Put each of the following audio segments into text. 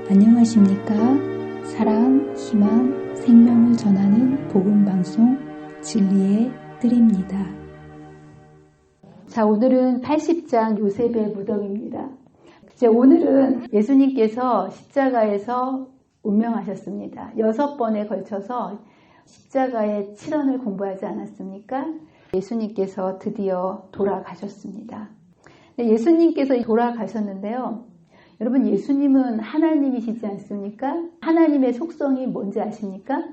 안녕하십니까? 사랑, 희망, 생명을 전하는 복음방송 진리의 뜰입니다. 자, 오늘은 80장 요셉의 무덤입니다. 이제 오늘은 예수님께서 십자가에서 운명하셨습니다. 6번에 걸쳐서 십자가의 7원을 공부하지 않았습니까? 예수님께서 드디어 돌아가셨습니다. 예수님께서 돌아가셨는데요. 여러분, 예수님은 하나님이시지 않습니까? 하나님의 속성이 뭔지 아십니까?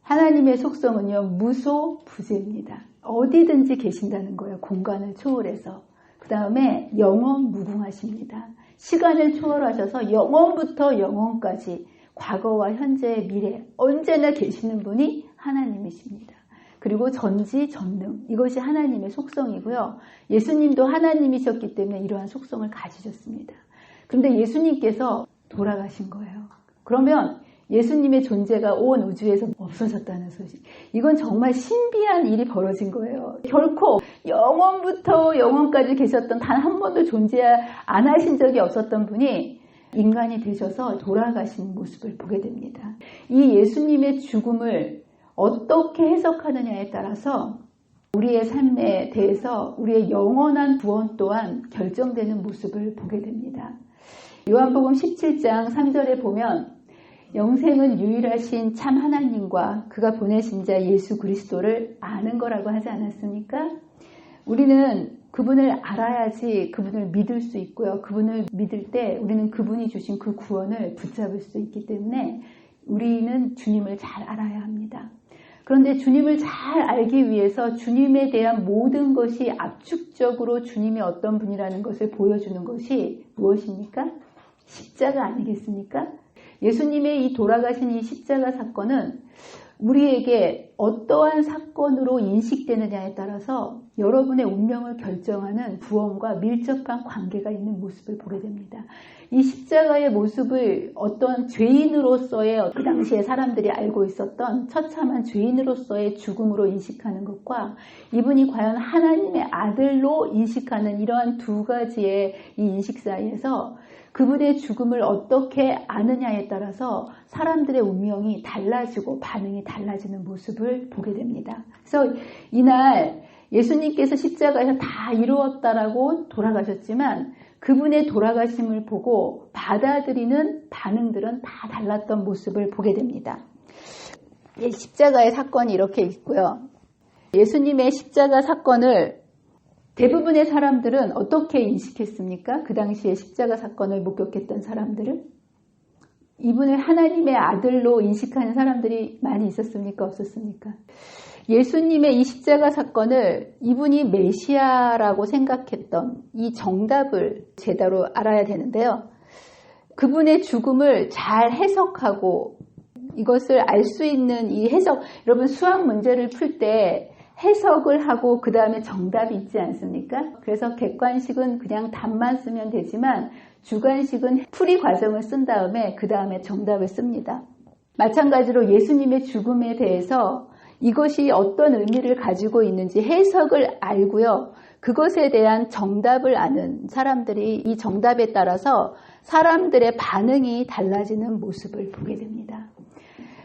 하나님의 속성은요, 무소부재입니다. 어디든지 계신다는 거예요. 공간을 초월해서. 그 다음에 영원 무궁하십니다. 시간을 초월하셔서 영원부터 영원까지 과거와 현재, 미래 언제나 계시는 분이 하나님이십니다. 그리고 전지전능, 이것이 하나님의 속성이고요. 예수님도 하나님이셨기 때문에 이러한 속성을 가지셨습니다. 그런데 예수님께서 돌아가신 거예요. 그러면 예수님의 존재가 온 우주에서 없어졌다는 소식. 이건 정말 신비한 일이 벌어진 거예요. 결코 영원부터 영원까지 계셨던 단 한 번도 존재 안 하신 적이 없었던 분이 인간이 되셔서 돌아가신 모습을 보게 됩니다. 이 예수님의 죽음을 어떻게 해석하느냐에 따라서 우리의 삶에 대해서 우리의 영원한 구원 또한 결정되는 모습을 보게 됩니다. 요한복음 17장 3절에 보면 영생은 유일하신 참 하나님과 그가 보내신 자 예수 그리스도를 아는 거라고 하지 않았습니까? 우리는 그분을 알아야지 그분을 믿을 수 있고요. 그분을 믿을 때 우리는 그분이 주신 그 구원을 붙잡을 수 있기 때문에 우리는 주님을 잘 알아야 합니다. 그런데 주님을 잘 알기 위해서 주님에 대한 모든 것이 압축적으로 주님이 어떤 분이라는 것을 보여주는 것이 무엇입니까? 십자가 아니겠습니까? 예수님의 이 돌아가신 이 십자가 사건은 우리에게 어떠한 사건으로 인식되느냐에 따라서 여러분의 운명을 결정하는 구원과 밀접한 관계가 있는 모습을 보게 됩니다. 이 십자가의 모습을 어떤 죄인으로서의 그 당시에 사람들이 알고 있었던 처참한 죄인으로서의 죽음으로 인식하는 것과 이분이 과연 하나님의 아들로 인식하는 이러한 두 가지의 이 인식 사이에서 그분의 죽음을 어떻게 아느냐에 따라서 사람들의 운명이 달라지고 반응이 달라지는 모습을 보게 됩니다. 그래서 이날 예수님께서 십자가에서 다 이루었다라고 돌아가셨지만 그분의 돌아가심을 보고 받아들이는 반응들은 다 달랐던 모습을 보게 됩니다. 십자가의 사건이 이렇게 있고요. 예수님의 십자가 사건을 대부분의 사람들은 어떻게 인식했습니까? 그 당시에 십자가 사건을 목격했던 사람들은? 이분을 하나님의 아들로 인식하는 사람들이 많이 있었습니까? 없었습니까? 예수님의 이 십자가 사건을 이분이 메시아라고 생각했던 이 정답을 제대로 알아야 되는데요. 그분의 죽음을 잘 해석하고 이것을 알 수 있는 이 해석, 여러분 수학 문제를 풀 때 해석을 하고 그 다음에 정답이 있지 않습니까? 그래서 객관식은 그냥 답만 쓰면 되지만 주관식은 풀이 과정을 쓴 다음에 그 다음에 정답을 씁니다. 마찬가지로 예수님의 죽음에 대해서 이것이 어떤 의미를 가지고 있는지 해석을 알고요. 그것에 대한 정답을 아는 사람들이 이 정답에 따라서 사람들의 반응이 달라지는 모습을 보게 됩니다.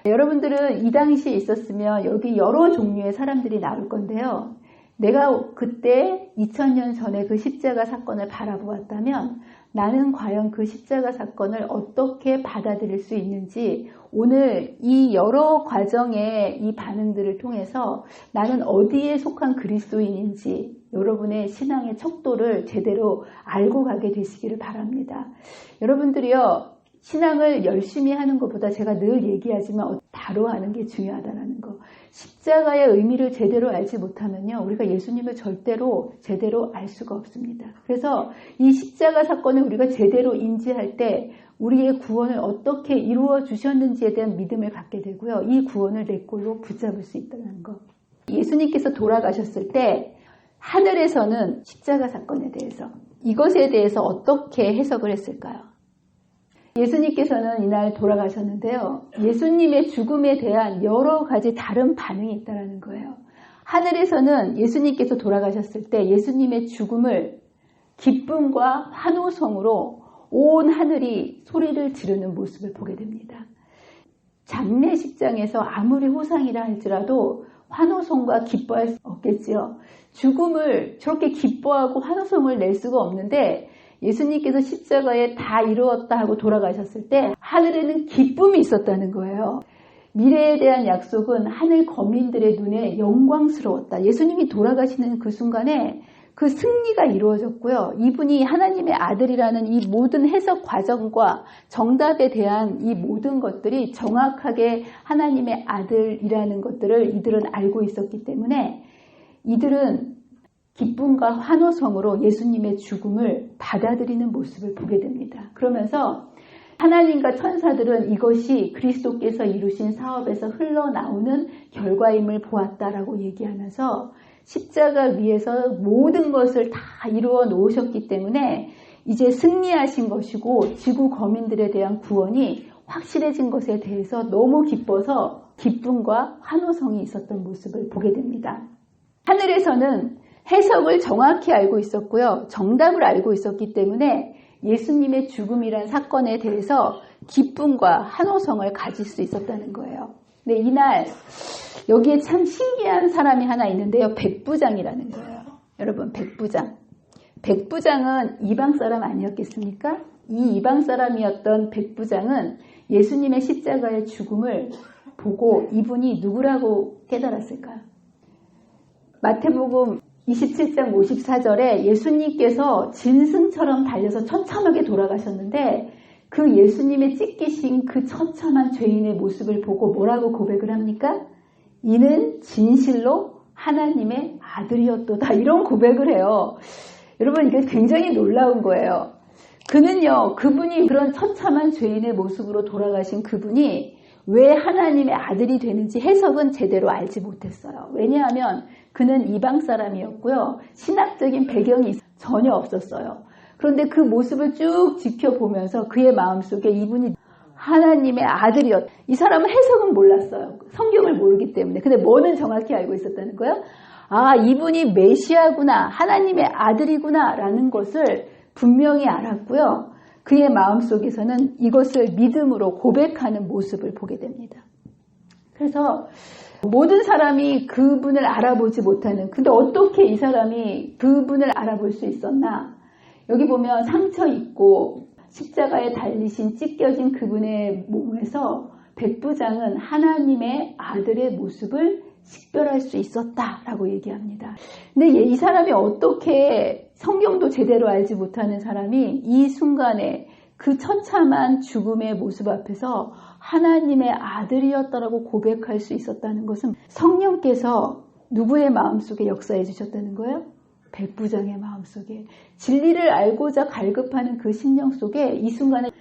여러분들은 이 당시에 있었으면 여기 여러 종류의 사람들이 나올 건데요. 내가 그때 2000년 전에 그 십자가 사건을 바라보았다면 나는 과연 그 십자가 사건을 어떻게 받아들일 수 있는지 오늘 이 여러 과정의 이 반응들을 통해서 나는 어디에 속한 그리스도인인지 여러분의 신앙의 척도를 제대로 알고 가게 되시기를 바랍니다. 여러분들이요. 신앙을 열심히 하는 것보다 제가 늘 얘기하지만 바로 하는 게 중요하다는 거. 십자가의 의미를 제대로 알지 못하면요. 우리가 예수님을 절대로 제대로 알 수가 없습니다. 그래서 이 십자가 사건을 우리가 제대로 인지할 때 우리의 구원을 어떻게 이루어 주셨는지에 대한 믿음을 갖게 되고요. 이 구원을 내 꼴로 붙잡을 수 있다는 거. 예수님께서 돌아가셨을 때 하늘에서는 십자가 사건에 대해서 이것에 대해서 어떻게 해석을 했을까요? 예수님께서는 이날 돌아가셨는데요. 예수님의 죽음에 대한 여러 가지 다른 반응이 있다는 거예요. 하늘에서는 예수님께서 돌아가셨을 때 예수님의 죽음을 기쁨과 환호성으로 온 하늘이 소리를 지르는 모습을 보게 됩니다. 장례식장에서 아무리 호상이라 할지라도 환호성과 기뻐할 수 없겠지요. 죽음을 저렇게 기뻐하고 환호성을 낼 수가 없는데 예수님께서 십자가에 다 이루었다 하고 돌아가셨을 때 하늘에는 기쁨이 있었다는 거예요. 미래에 대한 약속은 하늘 거민들의 눈에 영광스러웠다. 예수님이 돌아가시는 그 순간에 그 승리가 이루어졌고요. 이분이 하나님의 아들이라는 이 모든 해석 과정과 정답에 대한 이 모든 것들이 정확하게 하나님의 아들이라는 것들을 이들은 알고 있었기 때문에 이들은 기쁨과 환호성으로 예수님의 죽음을 받아들이는 모습을 보게 됩니다. 그러면서 하나님과 천사들은 이것이 그리스도께서 이루신 사업에서 흘러나오는 결과임을 보았다라고 얘기하면서 십자가 위에서 모든 것을 다 이루어 놓으셨기 때문에 이제 승리하신 것이고 지구 거민들에 대한 구원이 확실해진 것에 대해서 너무 기뻐서 기쁨과 환호성이 있었던 모습을 보게 됩니다. 하늘에서는 해석을 정확히 알고 있었고요. 정답을 알고 있었기 때문에 예수님의 죽음이란 사건에 대해서 기쁨과 환호성을 가질 수 있었다는 거예요. 근데 이날 여기에 참 신기한 사람이 하나 있는데요. 백부장이라는 거예요. 여러분, 백부장. 백부장은 이방 사람 아니었겠습니까? 이 이방 사람이었던 백부장은 예수님의 십자가의 죽음을 보고 이분이 누구라고 깨달았을까요? 마태복음 27장 54절에 예수님께서 짐승처럼 달려서 처참하게 돌아가셨는데 그 예수님의 찢기신 그 처참한 죄인의 모습을 보고 뭐라고 고백을 합니까? 이는 진실로 하나님의 아들이었도다. 이런 고백을 해요. 여러분, 이게 굉장히 놀라운 거예요. 그는요, 그분이 그런 처참한 죄인의 모습으로 돌아가신 그분이 왜 하나님의 아들이 되는지 해석은 제대로 알지 못했어요. 왜냐하면 그는 이방 사람이었고요. 신학적인 배경이 전혀 없었어요. 그런데 그 모습을 쭉 지켜보면서 그의 마음속에 이분이 하나님의 아들이었다. 이 사람은 해석은 몰랐어요. 성경을 모르기 때문에. 근데 뭐는 정확히 알고 있었다는 거예요? 아, 이분이 메시아구나. 하나님의 아들이구나. 라는 것을 분명히 알았고요. 그의 마음속에서는 이것을 믿음으로 고백하는 모습을 보게 됩니다. 그래서 모든 사람이 그분을 알아보지 못하는, 근데 어떻게 이 사람이 그분을 알아볼 수 있었나? 여기 보면 상처 입고 십자가에 달리신 찢겨진 그분의 몸에서 백부장은 하나님의 아들의 모습을 식별할 수 있었다라고 얘기합니다. 근데 이 사람이 어떻게 성경도 제대로 알지 못하는 사람이 이 순간에 그 처참한 죽음의 모습 앞에서 하나님의 아들이었다라고 고백할 수 있었다는 것은 성령께서 누구의 마음속에 역사해 주셨다는 거예요? 백부장의 마음속에. 진리를 알고자 갈급하는 그 심령 속에 이 순간에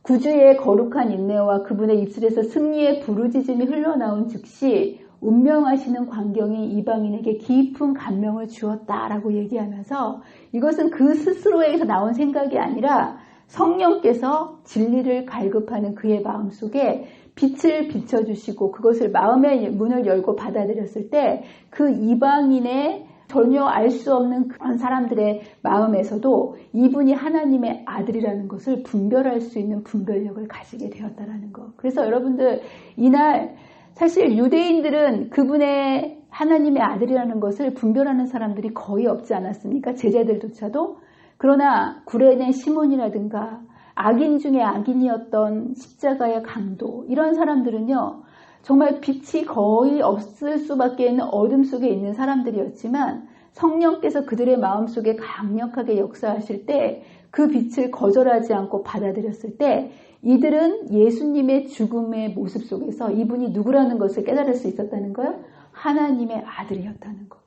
구주의 거룩한 인내와 그분의 입술에서 승리의 부르짖음이 흘러나온 즉시 운명하시는 광경이 이방인에게 깊은 감명을 주었다라고 얘기하면서 이것은 그 스스로에게서 나온 생각이 아니라 성령께서 진리를 갈급하는 그의 마음속에 빛을 비춰주시고 그것을 마음의 문을 열고 받아들였을 때 그 이방인의 전혀 알 수 없는 그런 사람들의 마음에서도 이분이 하나님의 아들이라는 것을 분별할 수 있는 분별력을 가지게 되었다라는 것. 그래서 여러분들 이날 사실 유대인들은 그분의 하나님의 아들이라는 것을 분별하는 사람들이 거의 없지 않았습니까? 제자들조차도. 그러나 구레네 시몬이라든가 악인 중에 악인이었던 십자가의 강도 이런 사람들은요. 정말 빛이 거의 없을 수밖에 있는 어둠 속에 있는 사람들이었지만 성령께서 그들의 마음속에 강력하게 역사하실 때 그 빛을 거절하지 않고 받아들였을 때 이들은 예수님의 죽음의 모습 속에서 이분이 누구라는 것을 깨달을 수 있었다는 거예요. 하나님의 아들이었다는 것.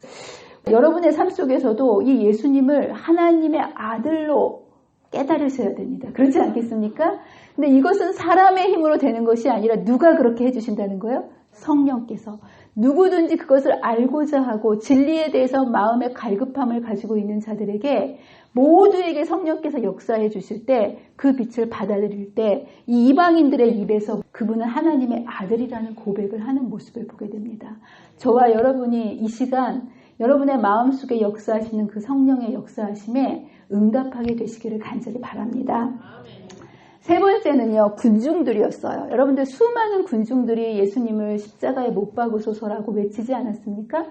여러분의 삶 속에서도 이 예수님을 하나님의 아들로 깨달으셔야 됩니다. 그렇지 않겠습니까? 근데 이것은 사람의 힘으로 되는 것이 아니라 누가 그렇게 해주신다는 거예요? 성령께서. 누구든지 그것을 알고자 하고 진리에 대해서 마음의 갈급함을 가지고 있는 자들에게 모두에게 성령께서 역사해 주실 때 그 빛을 받아들일 때 이 이방인들의 입에서 그분은 하나님의 아들이라는 고백을 하는 모습을 보게 됩니다. 저와 여러분이 이 시간 여러분의 마음속에 역사하시는 그 성령의 역사하심에 응답하게 되시기를 간절히 바랍니다. 세 번째는요, 군중들이었어요. 여러분들 수많은 군중들이 예수님을 십자가에 못 박으소서라고 외치지 않았습니까?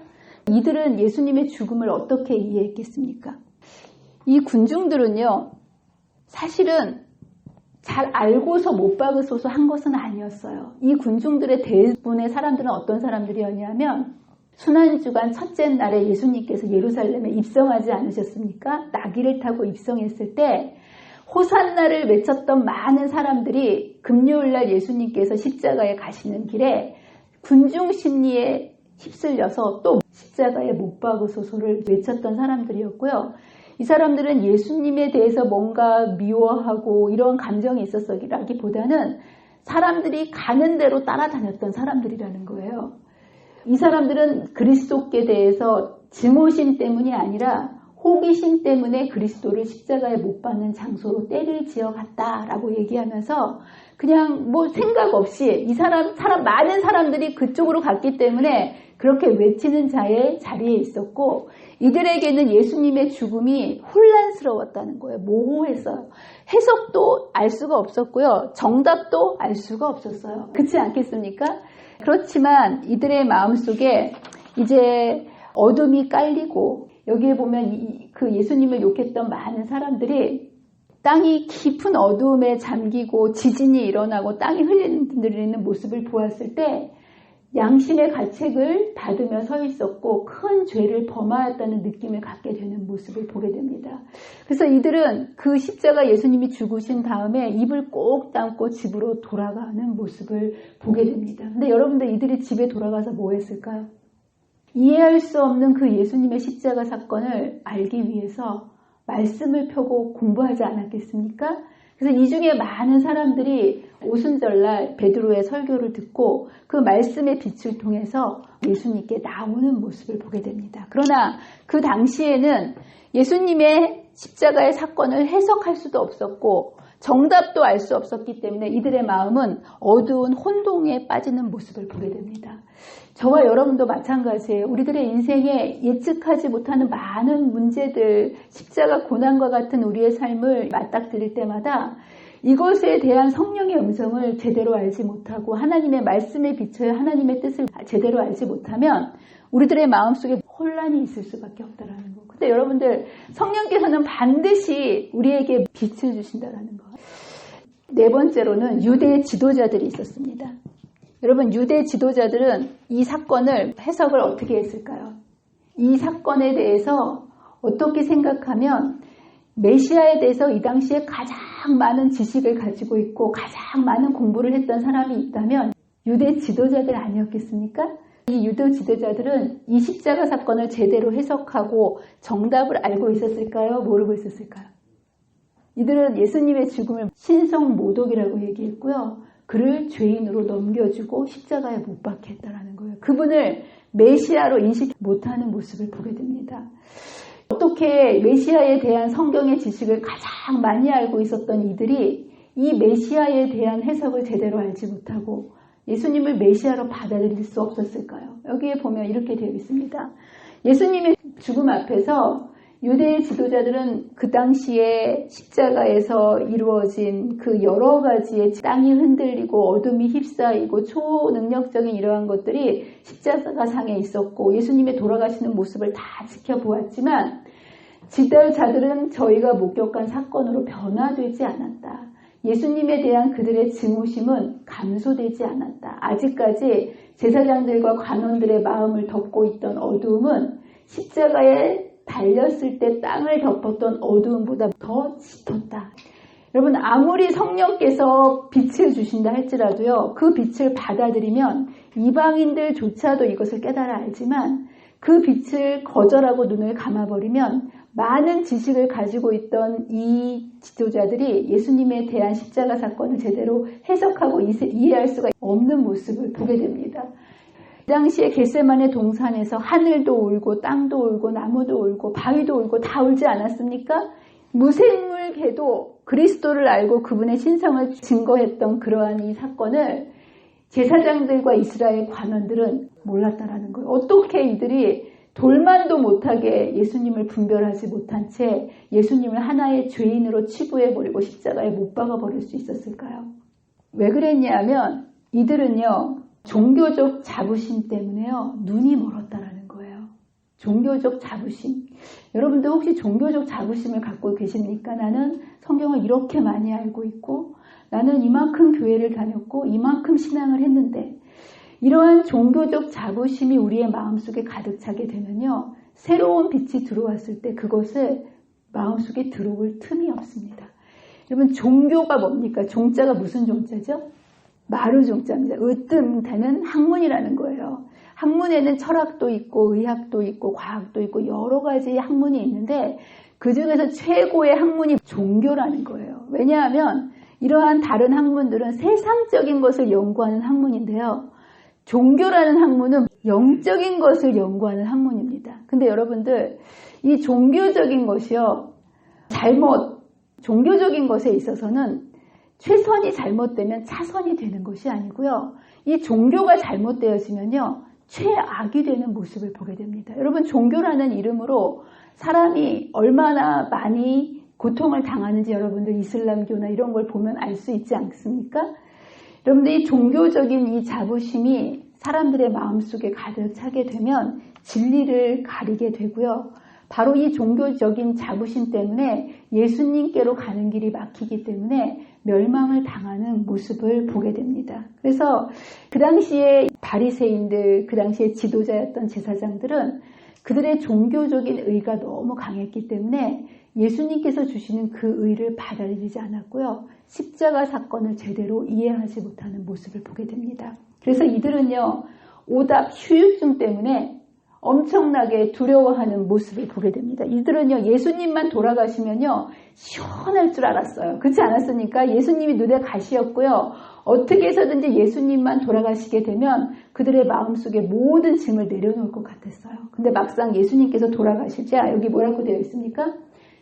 이들은 예수님의 죽음을 어떻게 이해했겠습니까? 이 군중들은요, 사실은 잘 알고서 못 박으소서 한 것은 아니었어요. 이 군중들의 대부분의 사람들은 어떤 사람들이었냐면 순환주간 첫째 날에 예수님께서 예루살렘에 입성하지 않으셨습니까? 나귀를 타고 입성했을 때 호산나를 외쳤던 많은 사람들이 금요일날 예수님께서 십자가에 가시는 길에 군중 심리에 휩쓸려서 또 십자가에 못 박으소서를 외쳤던 사람들이었고요. 이 사람들은 예수님에 대해서 뭔가 미워하고 이런 감정이 있었기보다는 사람들이 가는 대로 따라다녔던 사람들이라는 거예요. 이 사람들은 그리스도께 대해서 증오심 때문이 아니라 호기심 때문에 그리스도를 십자가에 못 박는 장소로 때를 지어갔다라고 얘기하면서 그냥 뭐 생각 없이 이 많은 사람들이 그쪽으로 갔기 때문에 그렇게 외치는 자리에 있었고, 이들에게는 예수님의 죽음이 혼란스러웠다는 거예요. 모호했어요. 해석도 알 수가 없었고요. 정답도 알 수가 없었어요. 그렇지 않겠습니까? 그렇지만 이들의 마음속에 이제 어둠이 깔리고, 여기에 보면 그 예수님을 욕했던 많은 사람들이 땅이 깊은 어두움에 잠기고 지진이 일어나고 땅이 흔들리는 모습을 보았을 때 양심의 가책을 받으며 서 있었고 큰 죄를 범하였다는 느낌을 갖게 되는 모습을 보게 됩니다. 그래서 이들은 그 십자가 예수님이 죽으신 다음에 입을 꼭 다물고 집으로 돌아가는 모습을 보게 됩니다. 근데 여러분들, 이들이 집에 돌아가서 뭐 했을까요? 이해할 수 없는 그 예수님의 십자가 사건을 알기 위해서 말씀을 펴고 공부하지 않았겠습니까? 그래서 이 중에 많은 사람들이 오순절날 베드로의 설교를 듣고 그 말씀의 빛을 통해서 예수님께 나오는 모습을 보게 됩니다. 그러나 그 당시에는 예수님의 십자가의 사건을 해석할 수도 없었고 정답도 알 수 없었기 때문에 이들의 마음은 어두운 혼동에 빠지는 모습을 보게 됩니다. 저와 여러분도 마찬가지예요. 우리들의 인생에 예측하지 못하는 많은 문제들, 십자가 고난과 같은 우리의 삶을 맞닥뜨릴 때마다 이것에 대한 성령의 음성을 제대로 알지 못하고 하나님의 말씀에 비춰야 하나님의 뜻을 제대로 알지 못하면 우리들의 마음속에 혼란이 있을 수밖에 없다라는 거. 근데 여러분들, 성령께서는 반드시 우리에게 빛을 주신다라는 거. 네 번째로는 유대 지도자들이 있었습니다. 여러분, 유대 지도자들은 이 사건을 해석을 어떻게 했을까요? 이 사건에 대해서 어떻게 생각하면 메시아에 대해서 이 당시에 가장 많은 지식을 가지고 있고 가장 많은 공부를 했던 사람이 있다면 유대 지도자들 아니었겠습니까? 이 유대 지도자들은 이 십자가 사건을 제대로 해석하고 정답을 알고 있었을까요? 모르고 있었을까요? 이들은 예수님의 죽음을 신성모독이라고 얘기했고요. 그를 죄인으로 넘겨주고 십자가에 못 박게 했다는 거예요. 그분을 메시아로 인식 못하는 모습을 보게 됩니다. 어떻게 메시아에 대한 성경의 지식을 가장 많이 알고 있었던 이들이 이 메시아에 대한 해석을 제대로 알지 못하고 예수님을 메시아로 받아들일 수 없었을까요? 여기에 보면 이렇게 되어 있습니다. 예수님의 죽음 앞에서 유대의 지도자들은 그 당시에 십자가에서 이루어진 그 여러 가지의 땅이 흔들리고 어둠이 휩싸이고 초능력적인 이러한 것들이 십자가상에 있었고 예수님의 돌아가시는 모습을 다 지켜보았지만 지도자들은 저희가 목격한 사건으로 변화되지 않았다. 예수님에 대한 그들의 증오심은 감소되지 않았다. 아직까지 제사장들과 관원들의 마음을 덮고 있던 어두움은 십자가에 달렸을 때 땅을 덮었던 어두움보다 더 짙었다. 여러분, 아무리 성령께서 빛을 주신다 할지라도요, 그 빛을 받아들이면 이방인들조차도 이것을 깨달아 알지만 그 빛을 거절하고 눈을 감아버리면 많은 지식을 가지고 있던 이 지도자들이 예수님에 대한 십자가 사건을 제대로 해석하고 이해할 수가 없는 모습을 보게 됩니다. 그 당시에 겟세마네 동산에서 하늘도 울고 땅도 울고 나무도 울고 바위도 울고 다 울지 않았습니까? 무생물 개도 그리스도를 알고 그분의 신성을 증거했던 그러한 이 사건을 제사장들과 이스라엘 관원들은 몰랐다라는 거예요. 어떻게 이들이 돌만도 못하게 예수님을 분별하지 못한 채 예수님을 하나의 죄인으로 치부해버리고 십자가에 못 박아버릴 수 있었을까요? 왜 그랬냐면 이들은요, 종교적 자부심 때문에요, 눈이 멀었다라는 거예요. 종교적 자부심. 여러분들 혹시 종교적 자부심을 갖고 계십니까? 나는 성경을 이렇게 많이 알고 있고, 나는 이만큼 교회를 다녔고, 이만큼 신앙을 했는데, 이러한 종교적 자부심이 우리의 마음속에 가득 차게 되면요, 새로운 빛이 들어왔을 때 그것을 마음속에 들어올 틈이 없습니다. 여러분, 종교가 뭡니까? 종자가 무슨 종자죠? 마루 종자입니다. 으뜸되는 학문이라는 거예요. 학문에는 철학도 있고 의학도 있고 과학도 있고 여러 가지 학문이 있는데 그 중에서 최고의 학문이 종교라는 거예요. 왜냐하면 이러한 다른 학문들은 세상적인 것을 연구하는 학문인데요. 종교라는 학문은 영적인 것을 연구하는 학문입니다. 근데 여러분들, 이 종교적인 것이요, 종교적인 것에 있어서는 최선이 잘못되면 차선이 되는 것이 아니고요. 이 종교가 잘못되어지면요, 최악이 되는 모습을 보게 됩니다. 여러분, 종교라는 이름으로 사람이 얼마나 많이 고통을 당하는지 여러분들 이슬람교나 이런 걸 보면 알 수 있지 않습니까? 여러분들, 이 종교적인 이 자부심이 사람들의 마음속에 가득 차게 되면 진리를 가리게 되고요. 바로 이 종교적인 자부심 때문에 예수님께로 가는 길이 막히기 때문에 멸망을 당하는 모습을 보게 됩니다. 그래서 그 당시에 바리새인들, 그 당시에 지도자였던 제사장들은 그들의 종교적인 의가 너무 강했기 때문에 예수님께서 주시는 그 의를 받아들이지 않았고요. 십자가 사건을 제대로 이해하지 못하는 모습을 보게 됩니다. 그래서 이들은요, 오답 후유증 때문에 엄청나게 두려워하는 모습을 보게 됩니다. 이들은요, 예수님만 돌아가시면요, 시원할 줄 알았어요. 그렇지 않았습니까? 예수님이 눈에 가시였고요. 어떻게 해서든지 예수님만 돌아가시게 되면 그들의 마음속에 모든 짐을 내려놓을 것 같았어요. 근데 막상 예수님께서 돌아가시자 여기 뭐라고 되어 있습니까?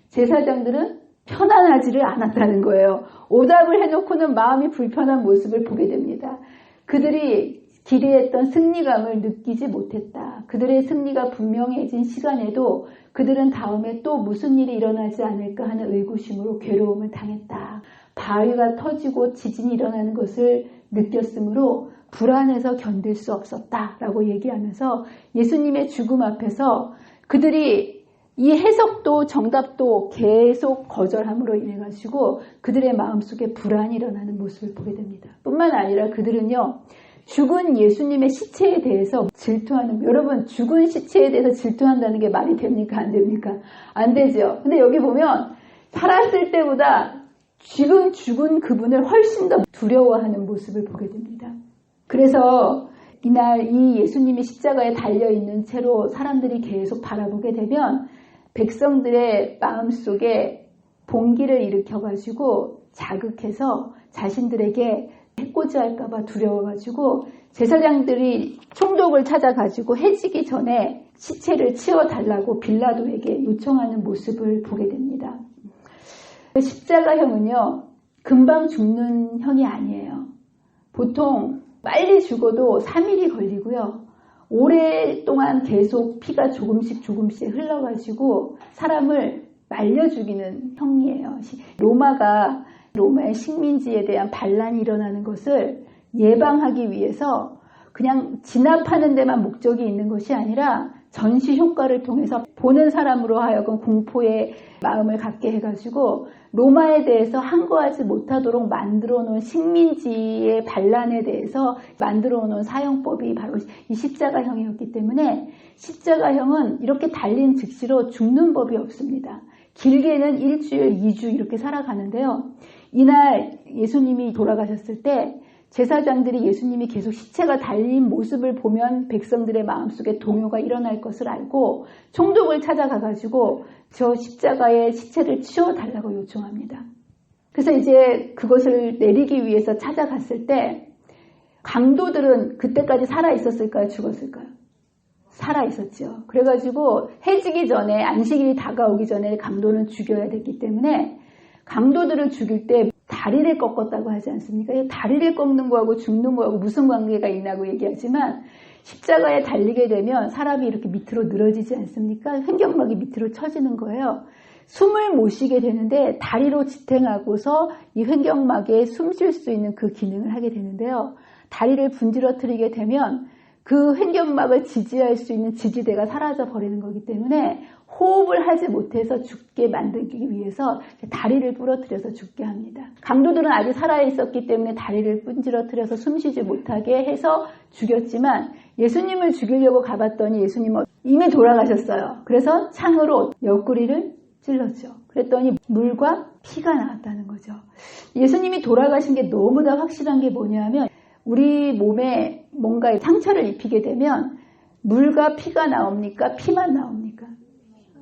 제사장들은 편안하지를 않았다는 거예요. 오답을 해놓고는 마음이 불편한 모습을 보게 됩니다. 그들이 기대했던 승리감을 느끼지 못했다. 그들의 승리가 분명해진 시간에도 그들은 다음에 또 무슨 일이 일어나지 않을까 하는 의구심으로 괴로움을 당했다. 바위가 터지고 지진이 일어나는 것을 느꼈으므로 불안해서 견딜 수 없었다라고 얘기하면서 예수님의 죽음 앞에서 그들이 이 해석도 정답도 계속 거절함으로 인해 가지고 그들의 마음속에 불안이 일어나는 모습을 보게 됩니다. 뿐만 아니라 그들은요, 죽은 예수님의 시체에 대해서 질투하는, 여러분, 죽은 시체에 대해서 질투한다는 게 말이 됩니까? 안 됩니까? 안 되죠. 근데 여기 보면 살았을 때보다 지금 죽은 그분을 훨씬 더 두려워하는 모습을 보게 됩니다. 그래서 이날 이 예수님이 십자가에 달려있는 채로 사람들이 계속 바라보게 되면 백성들의 마음속에 봉기를 일으켜가지고 자극해서 자신들에게 해코지할까봐 두려워가지고 제사장들이 총독을 찾아가지고 해지기 전에 시체를 치워달라고 빌라도에게 요청하는 모습을 보게 됩니다. 십자가형은요, 금방 죽는 형이 아니에요. 보통 빨리 죽어도 3일이 걸리고요. 오랫동안 계속 피가 조금씩 흘러가지고 사람을 말려 죽이는 형이에요. 로마의 식민지에 대한 반란이 일어나는 것을 예방하기 위해서 그냥 진압하는 데만 목적이 있는 것이 아니라 전시 효과를 통해서 보는 사람으로 하여금 공포의 마음을 갖게 해가지고 로마에 대해서 항거하지 못하도록 만들어 놓은 식민지의 반란에 대해서 만들어 놓은 사형법이 바로 이 십자가형이었기 때문에 십자가형은 이렇게 달린 즉시로 죽는 법이 없습니다. 길게는 1주일, 2주 이렇게 살아가는데요. 이날 예수님이 돌아가셨을 때 제사장들이 예수님이 계속 시체가 달린 모습을 보면 백성들의 마음속에 동요가 일어날 것을 알고 총독을 찾아가가지고 저 십자가의 시체를 치워달라고 요청합니다. 그래서 이제 그것을 내리기 위해서 찾아갔을 때 강도들은 그때까지 살아있었을까요? 죽었을까요? 살아있었죠. 그래가지고 해지기 전에, 안식일이 다가오기 전에 강도는 죽여야 됐기 때문에 강도들을 죽일 때 다리를 꺾었다고 하지 않습니까? 다리를 꺾는 거하고 죽는 거하고 무슨 관계가 있나고 얘기하지만 십자가에 달리게 되면 사람이 이렇게 밑으로 늘어지지 않습니까? 횡격막이 밑으로 처지는 거예요. 숨을 못 쉬게 되는데 다리로 지탱하고서 이 횡격막에 숨 쉴 수 있는 그 기능을 하게 되는데요. 다리를 분지러뜨리게 되면 그 횡격막을 지지할 수 있는 지지대가 사라져 버리는 거기 때문에 호흡을 하지 못해서 죽게 만들기 위해서 다리를 부러뜨려서 죽게 합니다. 강도들은 아직 살아있었기 때문에 다리를 분지러뜨려서 숨쉬지 못하게 해서 죽였지만 예수님을 죽이려고 가봤더니 예수님은 이미 돌아가셨어요. 그래서 창으로 옆구리를 찔렀죠. 그랬더니 물과 피가 나왔다는 거죠. 예수님이 돌아가신 게 너무나 확실한 게 뭐냐면 우리 몸에 뭔가 상처를 입히게 되면 물과 피가 나옵니까? 피만 나옵니까?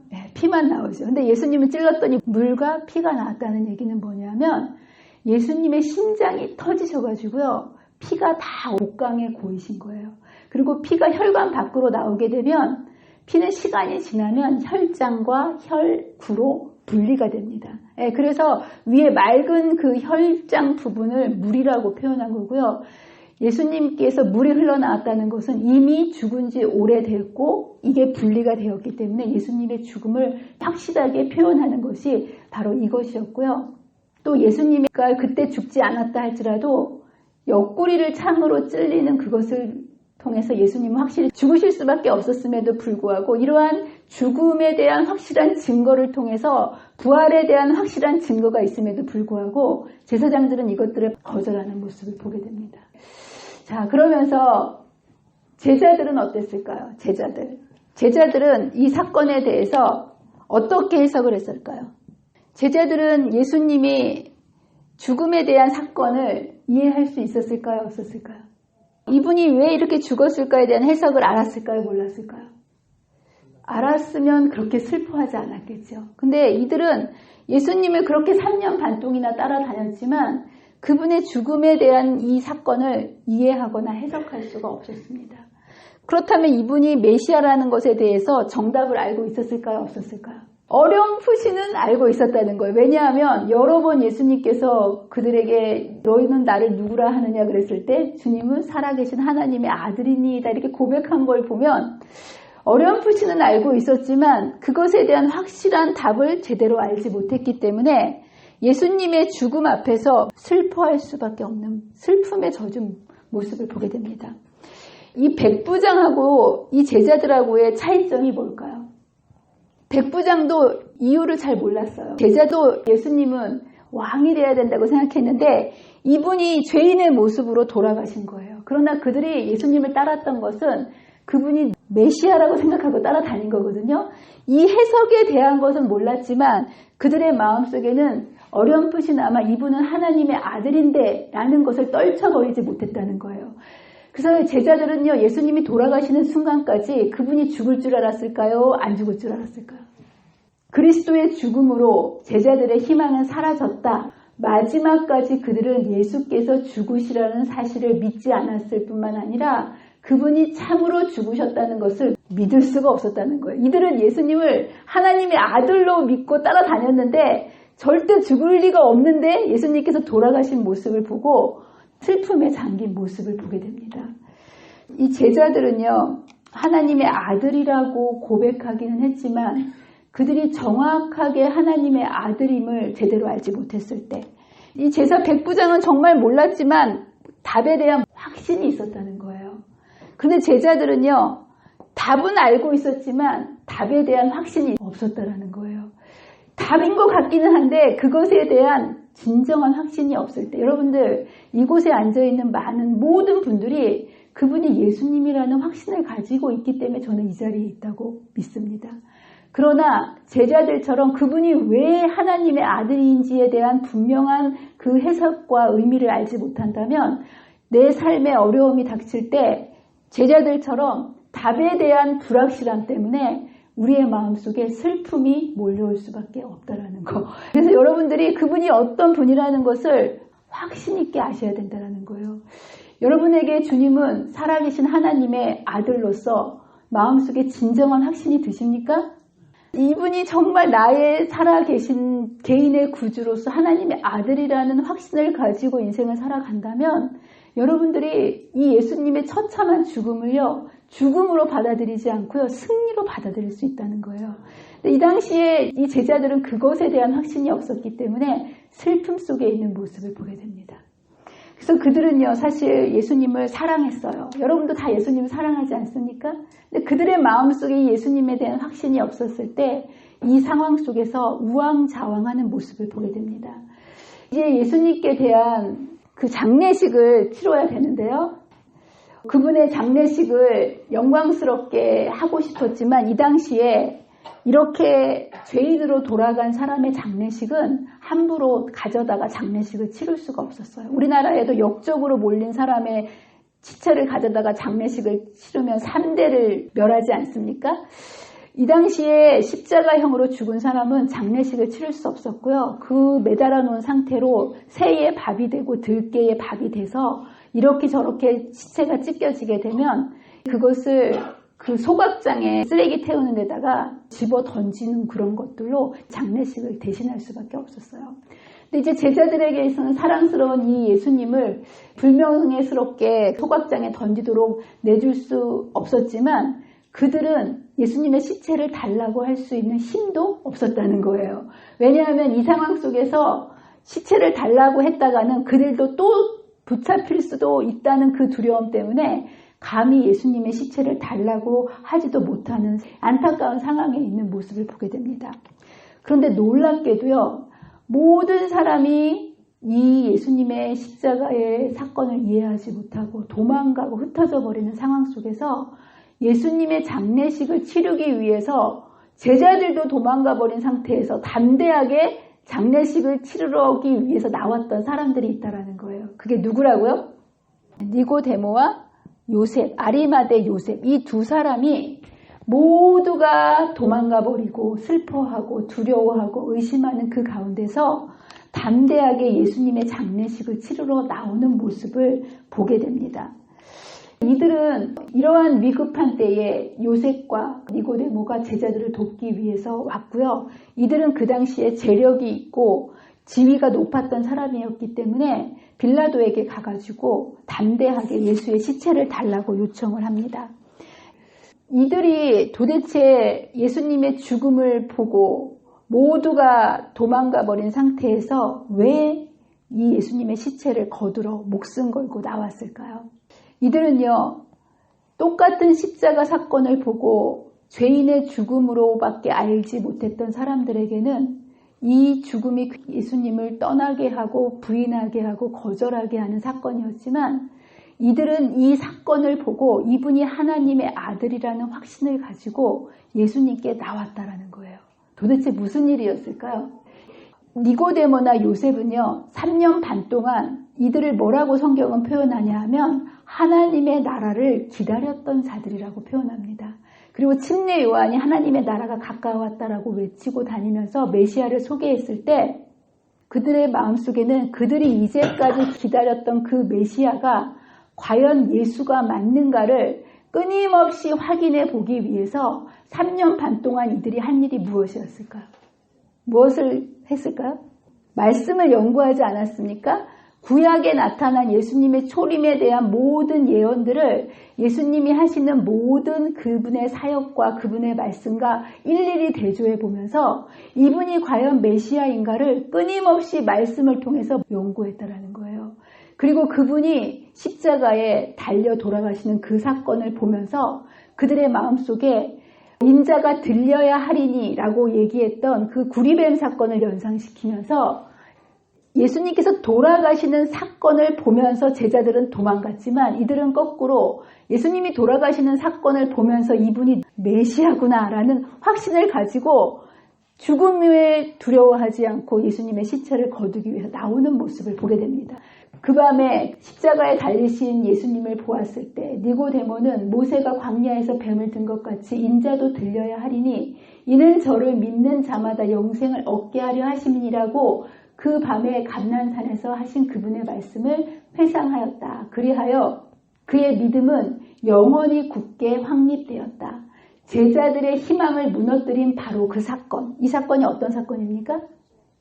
네, 피만 나오죠. 근데 예수님을 찔렀더니 물과 피가 나왔다는 얘기는 뭐냐면 예수님의 심장이 터지셔가지고요. 피가 다 옥강에 고이신 거예요. 그리고 피가 혈관 밖으로 나오게 되면 피는 시간이 지나면 혈장과 혈구로 분리가 됩니다. 네, 그래서 위에 맑은 그 혈장 부분을 물이라고 표현한 거고요. 예수님께서 물이 흘러나왔다는 것은 이미 죽은 지 오래됐고 이게 분리가 되었기 때문에 예수님의 죽음을 확실하게 표현하는 것이 바로 이것이었고요. 또 예수님이가 그때 죽지 않았다 할지라도 옆구리를 창으로 찔리는 그것을 통해서 예수님은 확실히 죽으실 수밖에 없었음에도 불구하고 이러한 죽음에 대한 확실한 증거를 통해서 부활에 대한 확실한 증거가 있음에도 불구하고 제사장들은 이것들을 거절하는 모습을 보게 됩니다. 자, 그러면서 제자들은 어땠을까요? 제자들은 이 사건에 대해서 어떻게 해석을 했을까요? 제자들은 예수님이 죽음에 대한 사건을 이해할 수 있었을까요? 없었을까요? 이분이 왜 이렇게 죽었을까에 대한 해석을 알았을까요? 몰랐을까요? 알았으면 그렇게 슬퍼하지 않았겠죠. 근데 이들은 예수님을 그렇게 3년 반 동이나 따라다녔지만 그분의 죽음에 대한 이 사건을 이해하거나 해석할 수가 없었습니다. 그렇다면 이분이 메시아라는 것에 대해서 정답을 알고 있었을까요? 없었을까요? 어렴풋이는 알고 있었다는 거예요. 왜냐하면 여러 번 예수님께서 그들에게 너희는 나를 누구라 하느냐 그랬을 때 주님은 살아계신 하나님의 아들이니이다 이렇게 고백한 걸 보면 어렴풋이는 알고 있었지만 그것에 대한 확실한 답을 제대로 알지 못했기 때문에 예수님의 죽음 앞에서 슬퍼할 수밖에 없는 슬픔에 젖은 모습을 보게 됩니다. 이 백부장하고 이 제자들하고의 차이점이 뭘까요? 백부장도 이유를 잘 몰랐어요. 제자도 예수님은 왕이 돼야 된다고 생각했는데 이분이 죄인의 모습으로 돌아가신 거예요. 그러나 그들이 예수님을 따랐던 것은 그분이 메시아라고 생각하고 따라다닌 거거든요. 이 해석에 대한 것은 몰랐지만 그들의 마음속에는 어렴풋이나마 이분은 하나님의 아들인데 라는 것을 떨쳐버리지 못했다는 거예요. 그래서 제자들은요, 예수님이 돌아가시는 순간까지 그분이 죽을 줄 알았을까요? 안 죽을 줄 알았을까요? 그리스도의 죽음으로 제자들의 희망은 사라졌다. 마지막까지 그들은 예수께서 죽으시라는 사실을 믿지 않았을 뿐만 아니라 그분이 참으로 죽으셨다는 것을 믿을 수가 없었다는 거예요. 이들은 예수님을 하나님의 아들로 믿고 따라다녔는데 절대 죽을 리가 없는데 예수님께서 돌아가신 모습을 보고 슬픔에 잠긴 모습을 보게 됩니다. 이 제자들은요, 하나님의 아들이라고 고백하기는 했지만 그들이 정확하게 하나님의 아들임을 제대로 알지 못했을 때 이 제사 백부장은 정말 몰랐지만 답에 대한 확신이 있었다는 거예요. 근데 제자들은요, 답은 알고 있었지만 답에 대한 확신이 없었다는 거예요. 답인 것 같기는 한데 그것에 대한 진정한 확신이 없을 때 여러분들 이곳에 앉아있는 많은 모든 분들이 그분이 예수님이라는 확신을 가지고 있기 때문에 저는 이 자리에 있다고 믿습니다. 그러나 제자들처럼 그분이 왜 하나님의 아들인지에 대한 분명한 그 해석과 의미를 알지 못한다면 내 삶에 어려움이 닥칠 때 제자들처럼 답에 대한 불확실함 때문에 우리의 마음속에 슬픔이 몰려올 수밖에 없다라는 거. 그래서 여러분들이 그분이 어떤 분이라는 것을 확신 있게 아셔야 된다는 거예요. 여러분에게 주님은 살아계신 하나님의 아들로서 마음속에 진정한 확신이 드십니까? 이분이 정말 나의 살아계신 개인의 구주로서 하나님의 아들이라는 확신을 가지고 인생을 살아간다면 여러분들이 이 예수님의 처참한 죽음을요, 죽음으로 받아들이지 않고요, 승리로 받아들일 수 있다는 거예요. 근데 이 당시에 이 제자들은 그것에 대한 확신이 없었기 때문에 슬픔 속에 있는 모습을 보게 됩니다. 그래서 그들은요, 사실 예수님을 사랑했어요. 여러분도 다 예수님을 사랑하지 않습니까? 근데 그들의 마음속에 예수님에 대한 확신이 없었을 때 이 상황 속에서 우왕좌왕하는 모습을 보게 됩니다. 이제 예수님께 대한 그 장례식을 치러야 되는데요. 그분의 장례식을 영광스럽게 하고 싶었지만 이 당시에 이렇게 죄인으로 돌아간 사람의 장례식은 함부로 가져다가 장례식을 치를 수가 없었어요. 우리나라에도 역적으로 몰린 사람의 시체를 가져다가 장례식을 치르면 3대를 멸하지 않습니까? 이 당시에 십자가형으로 죽은 사람은 장례식을 치를 수 없었고요. 그 매달아 놓은 상태로 새의 밥이 되고 들깨의 밥이 돼서 이렇게 저렇게 시체가 찢겨지게 되면 그것을 그 소각장에 쓰레기 태우는 데다가 집어 던지는 그런 것들로 장례식을 대신할 수밖에 없었어요. 근데 이제 제자들에게서는 사랑스러운 이 예수님을 불명예스럽게 소각장에 던지도록 내줄 수 없었지만 그들은 예수님의 시체를 달라고 할 수 있는 힘도 없었다는 거예요. 왜냐하면 이 상황 속에서 시체를 달라고 했다가는 그들도 또 붙잡힐 수도 있다는 그 두려움 때문에 감히 예수님의 시체를 달라고 하지도 못하는 안타까운 상황에 있는 모습을 보게 됩니다. 그런데 놀랍게도요, 모든 사람이 이 예수님의 십자가의 사건을 이해하지 못하고 도망가고 흩어져 버리는 상황 속에서 예수님의 장례식을 치르기 위해서 제자들도 도망가 버린 상태에서 담대하게 장례식을 치르기 위해서 나왔던 사람들이 있다라는 거예요. 그게 누구라고요? 니고데모와 요셉, 아리마대 요셉, 이 두 사람이 모두가 도망가 버리고 슬퍼하고 두려워하고 의심하는 그 가운데서 담대하게 예수님의 장례식을 치르러 나오는 모습을 보게 됩니다. 이들은 이러한 위급한 때에 요셉과 니고데모가 제자들을 돕기 위해서 왔고요. 이들은 그 당시에 재력이 있고 지위가 높았던 사람이었기 때문에 빌라도에게 가가지고 담대하게 예수의 시체를 달라고 요청을 합니다. 이들이 도대체 예수님의 죽음을 보고 모두가 도망가 버린 상태에서 왜 이 예수님의 시체를 거두러 목숨 걸고 나왔을까요? 이들은요, 똑같은 십자가 사건을 보고 죄인의 죽음으로밖에 알지 못했던 사람들에게는 이 죽음이 예수님을 떠나게 하고 부인하게 하고 거절하게 하는 사건이었지만 이들은 이 사건을 보고 이분이 하나님의 아들이라는 확신을 가지고 예수님께 나왔다라는 거예요. 도대체 무슨 일이었을까요? 니고데모나 요셉은요, 3년 반 동안 이들을 뭐라고 성경은 표현하냐 하면 하나님의 나라를 기다렸던 자들이라고 표현합니다. 그리고 침례 요한이 하나님의 나라가 가까웠다라고 외치고 다니면서 메시아를 소개했을 때 그들의 마음속에는 그들이 이제까지 기다렸던 그 메시아가 과연 예수가 맞는가를 끊임없이 확인해 보기 위해서 3년 반 동안 이들이 한 일이 무엇이었을까요? 무엇을 했을까요? 말씀을 연구하지 않았습니까? 구약에 나타난 예수님의 초림에 대한 모든 예언들을 예수님이 하시는 모든 그분의 사역과 그분의 말씀과 일일이 대조해 보면서 이분이 과연 메시아인가를 끊임없이 말씀을 통해서 연구했다라는 거예요. 그리고 그분이 십자가에 달려 돌아가시는 그 사건을 보면서 그들의 마음속에 인자가 들려야 하리니라고 얘기했던 그 구리뱀 사건을 연상시키면서 예수님께서 돌아가시는 사건을 보면서 제자들은 도망갔지만 이들은 거꾸로 예수님이 돌아가시는 사건을 보면서 이분이 메시아구나라는 확신을 가지고 죽음을 두려워하지 않고 예수님의 시체를 거두기 위해서 나오는 모습을 보게 됩니다. 그 밤에 십자가에 달리신 예수님을 보았을 때 니고데모는 모세가 광야에서 뱀을 든 것 같이 인자도 들려야 하리니 이는 저를 믿는 자마다 영생을 얻게 하려 하심이니라고 그 밤에 감난산에서 하신 그분의 말씀을 회상하였다. 그리하여 그의 믿음은 영원히 굳게 확립되었다. 제자들의 희망을 무너뜨린 바로 그 사건. 이 사건이 어떤 사건입니까?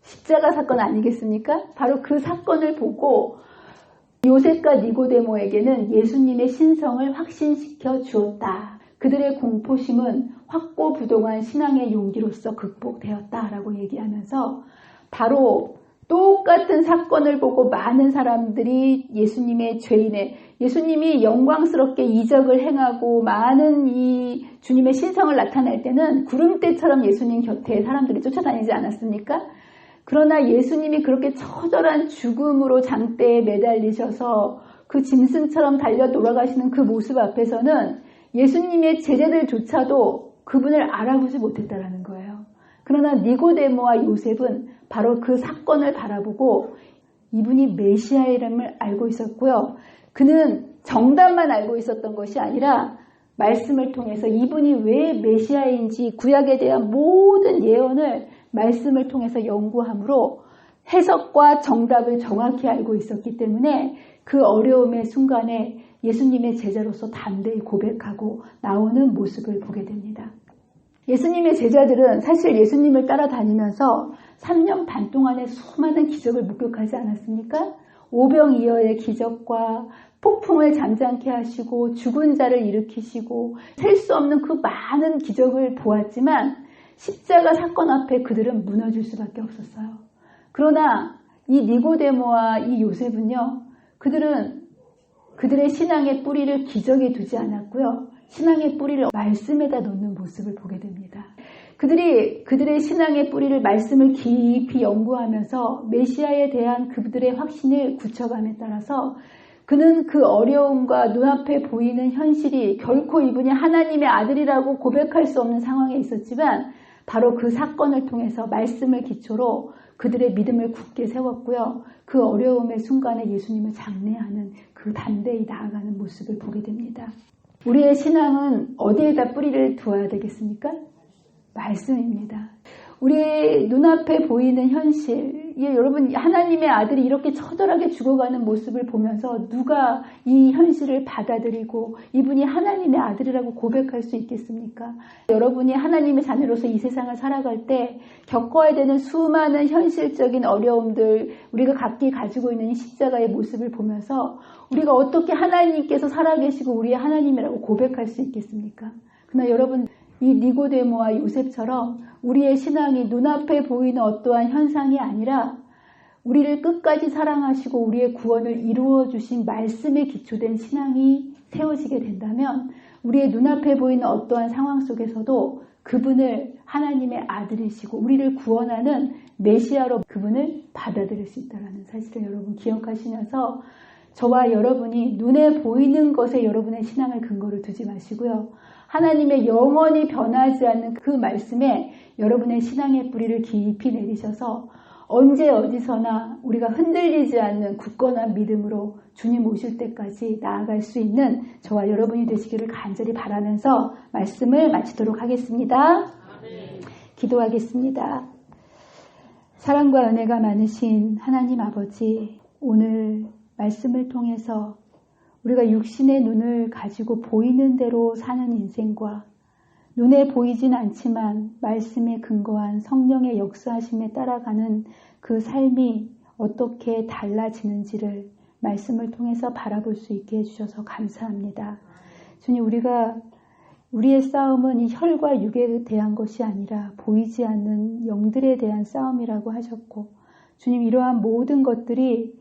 십자가 사건 아니겠습니까? 바로 그 사건을 보고 요셉과 니고데모에게는 예수님의 신성을 확신시켜 주었다. 그들의 공포심은 확고부동한 신앙의 용기로서 극복되었다라고 얘기하면서 바로 똑같은 사건을 보고 많은 사람들이 예수님의 예수님이 영광스럽게 이적을 행하고 많은 이 주님의 신성을 나타낼 때는 구름대처럼 예수님 곁에 사람들이 쫓아다니지 않았습니까? 그러나 예수님이 그렇게 처절한 죽음으로 장대에 매달리셔서 그 짐승처럼 달려 돌아가시는 그 모습 앞에서는 예수님의 제자들조차도 그분을 알아보지 못했다라는 거예요. 그러나 니고데모와 요셉은 바로 그 사건을 바라보고 이분이 메시아이름을 알고 있었고요. 그는 정답만 알고 있었던 것이 아니라 말씀을 통해서 이분이 왜 메시아인지 구약에 대한 모든 예언을 말씀을 통해서 연구함으로 해석과 정답을 정확히 알고 있었기 때문에 그 어려움의 순간에 예수님의 제자로서 담대히 고백하고 나오는 모습을 보게 됩니다. 예수님의 제자들은 사실 예수님을 따라다니면서 3년 반 동안에 수많은 기적을 목격하지 않았습니까? 오병이어의 기적과 폭풍을 잠잠케 하시고 죽은 자를 일으키시고 셀 수 없는 그 많은 기적을 보았지만 십자가 사건 앞에 그들은 무너질 수밖에 없었어요. 그러나 이 니고데모와 이 요셉은요, 그들의 신앙의 뿌리를 기적에 두지 않았고요. 신앙의 뿌리를 말씀에다 놓는 모습을 보게 됩니다. 그들의 신앙의 뿌리를 말씀을 깊이 연구하면서 메시아에 대한 그들의 확신을 굳혀감에 따라서 그는 그 어려움과 눈앞에 보이는 현실이 결코 이분이 하나님의 아들이라고 고백할 수 없는 상황에 있었지만 바로 그 사건을 통해서 말씀을 기초로 그들의 믿음을 굳게 세웠고요. 그 어려움의 순간에 예수님을 장례하는 그 담대히 나아가는 모습을 보게 됩니다. 우리의 신앙은 어디에다 뿌리를 두어야 되겠습니까? 말씀입니다. 우리의 눈앞에 보이는 현실, 여러분 하나님의 아들이 이렇게 처절하게 죽어가는 모습을 보면서 누가 이 현실을 받아들이고 이분이 하나님의 아들이라고 고백할 수 있겠습니까? 여러분이 하나님의 자녀로서 이 세상을 살아갈 때 겪어야 되는 수많은 현실적인 어려움들, 우리가 각기 가지고 있는 이 십자가의 모습을 보면서 우리가 어떻게 하나님께서 살아계시고 우리의 하나님이라고 고백할 수 있겠습니까? 그러나 여러분, 이 니고데모와 요셉처럼 우리의 신앙이 눈앞에 보이는 어떠한 현상이 아니라 우리를 끝까지 사랑하시고 우리의 구원을 이루어 주신 말씀에 기초된 신앙이 세워지게 된다면 우리의 눈앞에 보이는 어떠한 상황 속에서도 그분을 하나님의 아들이시고 우리를 구원하는 메시아로 그분을 받아들일 수 있다는 사실을 여러분 기억하시면서 저와 여러분이 눈에 보이는 것에 여러분의 신앙을 근거를 두지 마시고요. 하나님의 영원히 변하지 않는 그 말씀에 여러분의 신앙의 뿌리를 깊이 내리셔서 언제 어디서나 우리가 흔들리지 않는 굳건한 믿음으로 주님 오실 때까지 나아갈 수 있는 저와 여러분이 되시기를 간절히 바라면서 말씀을 마치도록 하겠습니다. 기도하겠습니다. 사랑과 은혜가 많으신 하나님 아버지, 오늘 말씀을 통해서 우리가 육신의 눈을 가지고 보이는 대로 사는 인생과 눈에 보이진 않지만 말씀에 근거한 성령의 역사하심에 따라가는 그 삶이 어떻게 달라지는지를 말씀을 통해서 바라볼 수 있게 해주셔서 감사합니다. 주님, 우리의 싸움은 이 혈과 육에 대한 것이 아니라 보이지 않는 영들에 대한 싸움이라고 하셨고, 주님, 이러한 모든 것들이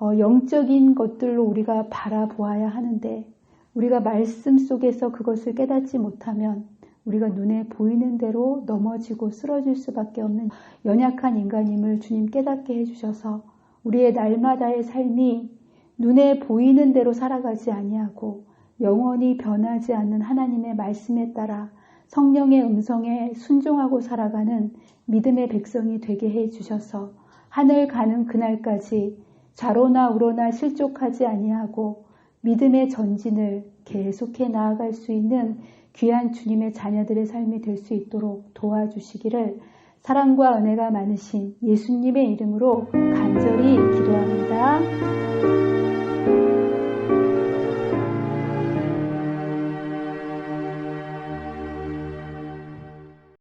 영적인 것들로 우리가 바라보아야 하는데 우리가 말씀 속에서 그것을 깨닫지 못하면 우리가 눈에 보이는 대로 넘어지고 쓰러질 수밖에 없는 연약한 인간임을 주님 깨닫게 해주셔서 우리의 날마다의 삶이 눈에 보이는 대로 살아가지 아니하고 영원히 변하지 않는 하나님의 말씀에 따라 성령의 음성에 순종하고 살아가는 믿음의 백성이 되게 해주셔서 하늘 가는 그날까지 좌로나 우로나 실족하지 아니하고 믿음의 전진을 계속해 나아갈 수 있는 귀한 주님의 자녀들의 삶이 될 수 있도록 도와주시기를 사랑과 은혜가 많으신 예수님의 이름으로 간절히